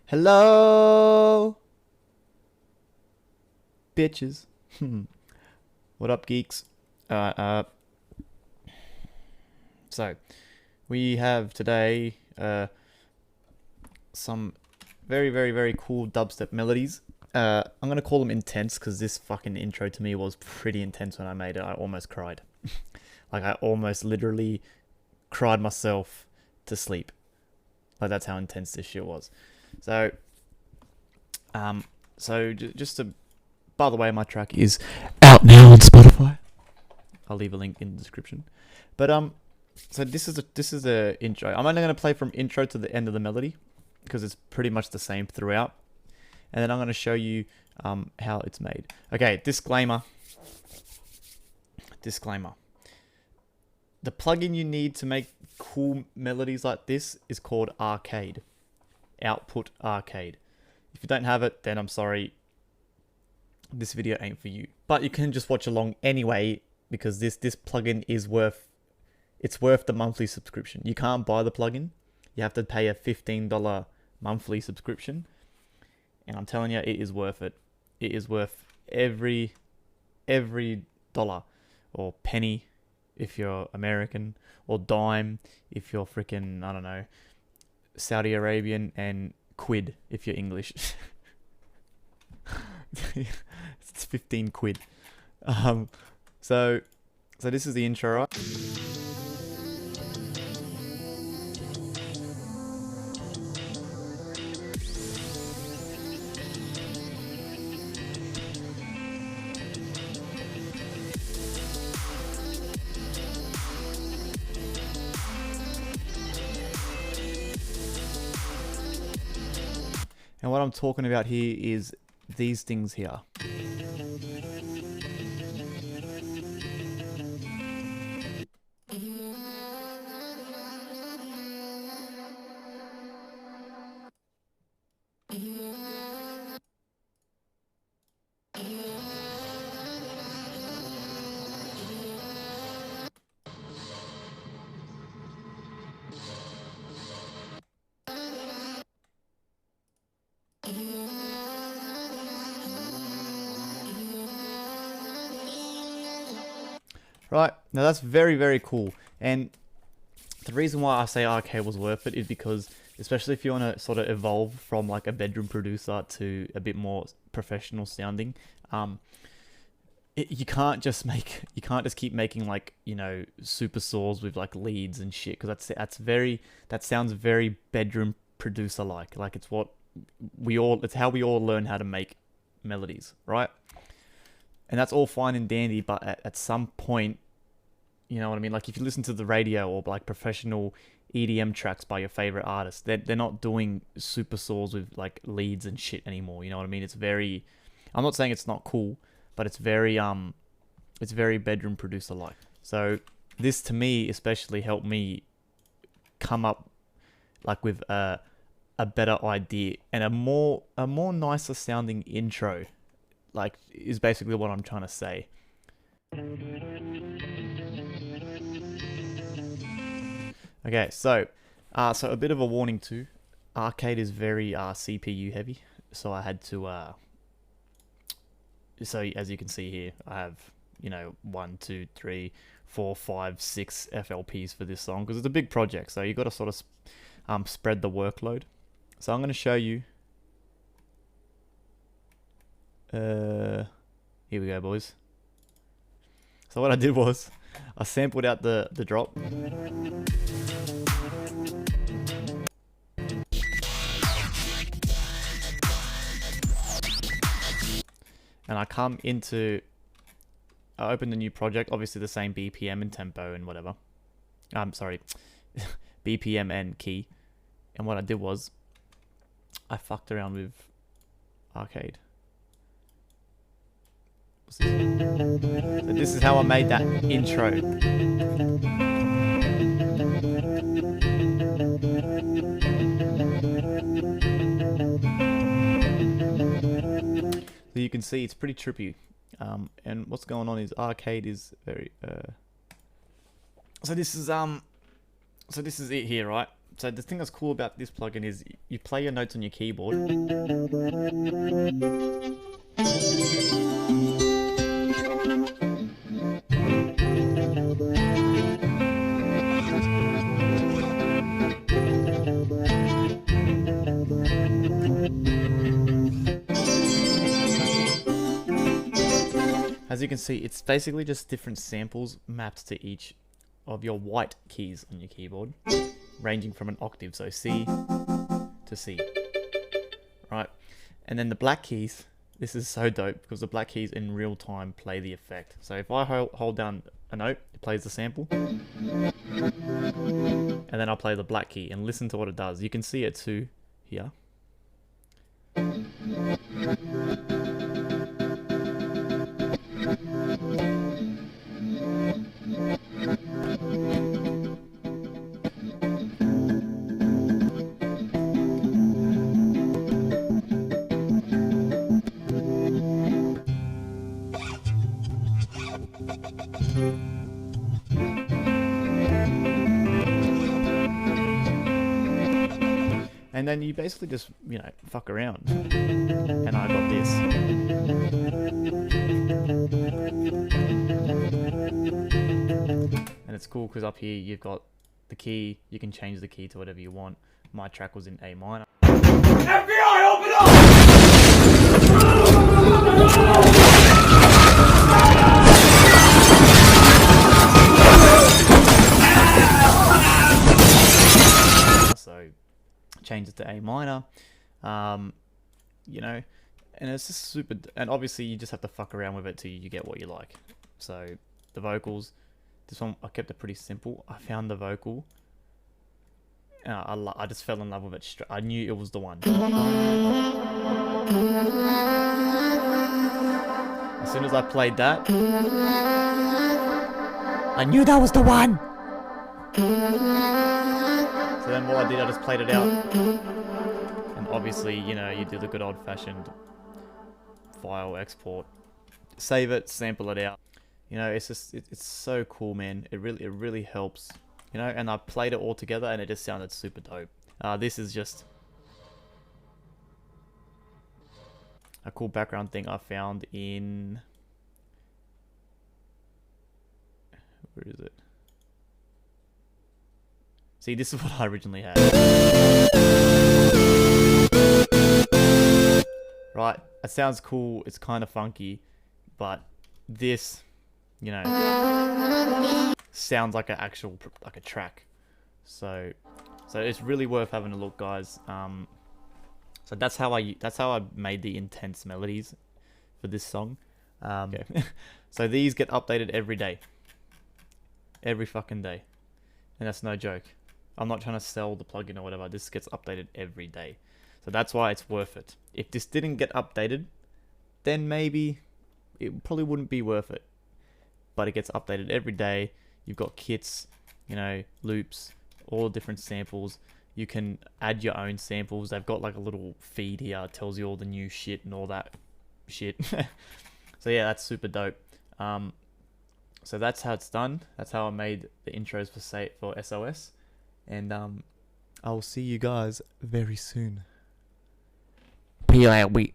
Hello, bitches. What up, geeks? Uh, so we have today some very cool dubstep melodies. I'm gonna call them intense because this fucking intro to me was pretty intense when I made it. I almost cried. Like I almost literally cried myself to sleep. Like that's how intense this shit was. So, just to, by the way, my track is out now on Spotify. I'll leave a link in the description. But so this is the intro. I'm only gonna play from intro to the end of the melody because it's pretty much the same throughout. And then I'm gonna show you how it's made. Okay, disclaimer. Disclaimer. The plugin you need to make cool melodies like this is called Arcade. Output Arcade. If you don't have it, then I'm sorry. This video ain't for you. But you can just watch along anyway because this plugin is worth the monthly subscription. You can't buy the plugin. You have to pay a $15 monthly subscription. And I'm telling you, it is worth it. It is worth every dollar or penny if you're American, or dime if you're freaking, I don't know, Saudi Arabian, and quid if you're English. It's 15 quid. So this is the intro, right? And what I'm talking about here is these things here. Right, now that's very cool, and the reason why I say Arcade was worth it is because, especially if you want to sort of evolve from like a bedroom producer to a bit more professional sounding, you can't just keep making like, you know, super saws with like leads and shit, because that sounds very bedroom producer like it's how we all learn how to make melodies, right? And that's all fine and dandy, but at some point, you know what I mean? Like if you listen to the radio or like professional EDM tracks by your favorite artists, they're not doing super saws with like leads and shit anymore. You know what I mean? I'm not saying it's not cool, but it's very bedroom producer like. So this to me especially helped me come up like with a better idea and a more nicer sounding intro. Like, is basically what I'm trying to say. Okay, so a bit of a warning too. Arcade is very CPU heavy, so I had to so as you can see here, I have, you know, 1, 2, 3, 4, 5, 6 FLPs for this song because it's a big project. So you got to sort of spread the workload. So I'm going to show you. Here we go, boys. So what I did was I sampled out the drop. And I opened a new project, obviously the same BPM and tempo and whatever. Sorry, BPM and key. And what I did was I fucked around with Arcade. So this is how I made that intro. So you can see it's pretty trippy. And what's going on is Arcade is very so this is it here, right? So the thing that's cool about this plugin is you play your notes on your keyboard. As you can see, it's basically just different samples mapped to each of your white keys on your keyboard, ranging from an octave, so C to C, right? And then the black keys, this is so dope because the black keys in real time play the effect. So if I hold down a note, it plays the sample, and then I'll play the black key and listen to what it does. You can see it too here. And then you basically just, you know, fuck around. And I got this. And it's cool because up here you've got the key. You can change the key to whatever you want. My track was in A minor. FBI, open up! So change it to A minor, you know, and it's just super. And obviously you just have to fuck around with it till you get what you like. So the vocals, this one I kept it pretty simple. I found the vocal, I just fell in love with it. I knew it was the one. As soon as I played that, I knew that was the one. So then what I did, I just played it out, and obviously, you know, you do the good old-fashioned file export, save it, sample it out. You know, it's just it's so cool, man. It really helps, you know. And I played it all together, and it just sounded super dope. This is just a cool background thing I found in, where is it? See, this is what I originally had. Right, it sounds cool, it's kind of funky, but this, you know, sounds like an actual, like a track. So it's really worth having a look, guys. So that's how I made the intense melodies for this song. Okay. So these get updated every day, every fucking day, and that's no joke. I'm not trying to sell the plugin or whatever. This gets updated every day. So that's why it's worth it. If this didn't get updated, then maybe it probably wouldn't be worth it. But it gets updated every day. You've got kits, you know, loops, all different samples. You can add your own samples. They've got like a little feed here. It tells you all the new shit and all that shit. So yeah, that's super dope. So that's how it's done. That's how I made the intros for SOS. And I will see you guys very soon. PLB.